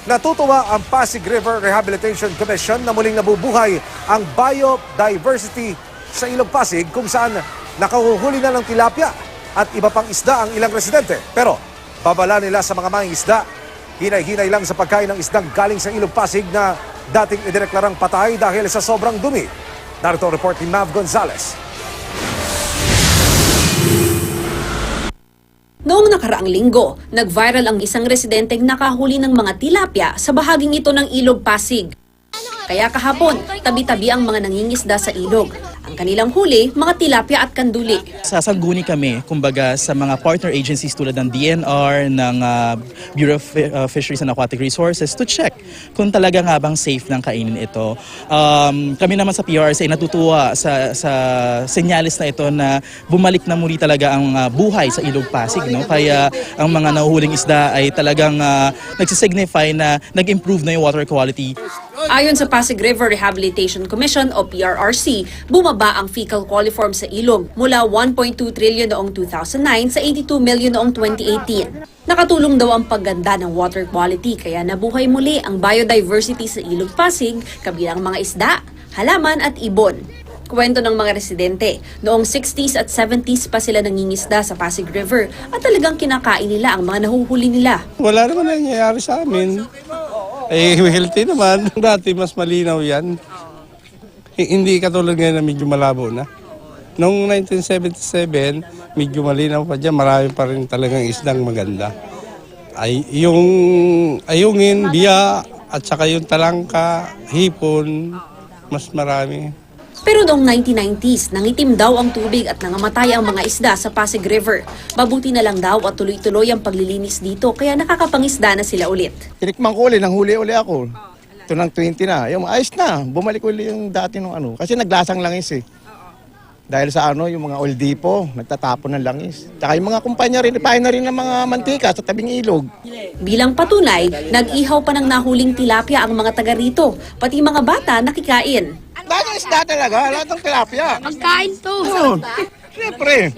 Natutuwa ang Pasig River Rehabilitation Commission na muling nabubuhay ang biodiversity sa Ilog Pasig kung saan nakahuhuli na ng tilapia at iba pang isda ang ilang residente. Pero babala nila sa mga mangingisda, hinay-hinay lang sa pagkain ng isdang galing sa Ilog Pasig na dating idineklarang patay dahil sa sobrang dumi. Narito ang report ni Mav Gonzalez. Noong nakaraang linggo, nag-viral ang isang residenteng nakahuli ng mga tilapia sa bahaging ito ng Ilog Pasig. Kaya kahapon, tabi-tabi ang mga nangingisda sa ilog. Ang kanilang huli, mga tilapia at kanduli. Sasangguni kami, kumbaga, sa mga partner agencies tulad ng DNR, ng Bureau of Fisheries and Aquatic Resources to check kung talaga nga bang safe ng kainin ito. Kami naman sa PRRC natutuwa sa senyales na ito na bumalik na muli talaga ang buhay sa Ilog Pasig. No? Kaya ang mga nahuhuling isda ay talagang nagsisignify na nag-improve na yung water quality. Ayon sa Pasig River Rehabilitation Commission o PRRC, bumaba ang fecal coliform sa ilog mula 1.2 trillion noong 2009 sa 82 million noong 2018. Nakatulong daw ang pagganda ng water quality kaya nabuhay muli ang biodiversity sa Ilog Pasig, kabilang mga isda, halaman at ibon. Kwento ng mga residente, noong 60s at 70s pa sila nangingisda sa Pasig River at talagang kinakain nila ang mga nahuhuli nila. Wala naman nangyayari sa amin. Healthy naman. Dati mas malinaw yan. Hindi katulad ngayon na medyo malabo na. Noong 1977, medyo malinaw pa dyan. Marami pa rin talagang isdang maganda. Yung ayungin, biya, at saka yung talangka, hipon, mas marami. Pero noong 1990s, nangitim daw ang tubig at nangamatay ang mga isda sa Pasig River. Mabuti na lang daw at tuloy-tuloy ang paglilinis dito kaya nakakapangisda na sila ulit. Tinikman ko ulit, nanghuli-uli ako. Ito ng 20 na. Yung ayos na, bumalik ulit yung dati nung ano. Kasi naglasang langis eh. Dahil sa yung mga oil depot, nagtatapon ng langis. Tsaka yung mga kumpanya rin, ipahin na rin ng mga mantika sa tabing ilog. Bilang patunay, nag-ihaw pa ng nahuling tilapia ang mga taga rito, pati mga bata nakikain. Lahat ng isda talaga, lahat ng tilapia. Pagkain to. Siyempre.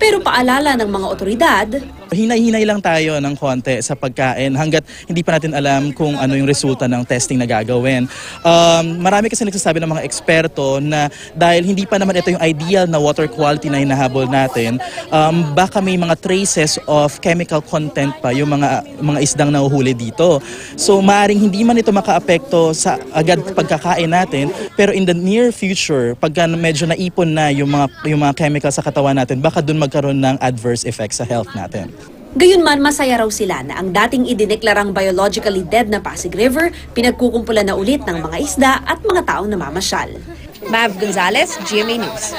Pero paalala ng mga otoridad, Hinay-hinay lang tayo ng konti sa pagkain hanggat hindi pa natin alam kung ano yung resulta ng testing na gagawin. Marami kasi nagsasabi ng mga eksperto na dahil hindi pa naman ito yung ideal na water quality na hinahabol natin, baka may mga traces of chemical content pa yung mga isdang nahuhuli dito. So maaaring hindi man ito makaapekto sa agad pagkakain natin, pero in the near future, pagka medyo naipon na yung mga chemical sa katawan natin, baka dun magkaroon ng adverse effects sa health natin. gayunman masaya raw sila na ang dating idineklarang biologically dead na Pasig River pinagkukumpulan na ulit ng mga isda at mga taong namamasyal. Mav Gonzalez, GMA News.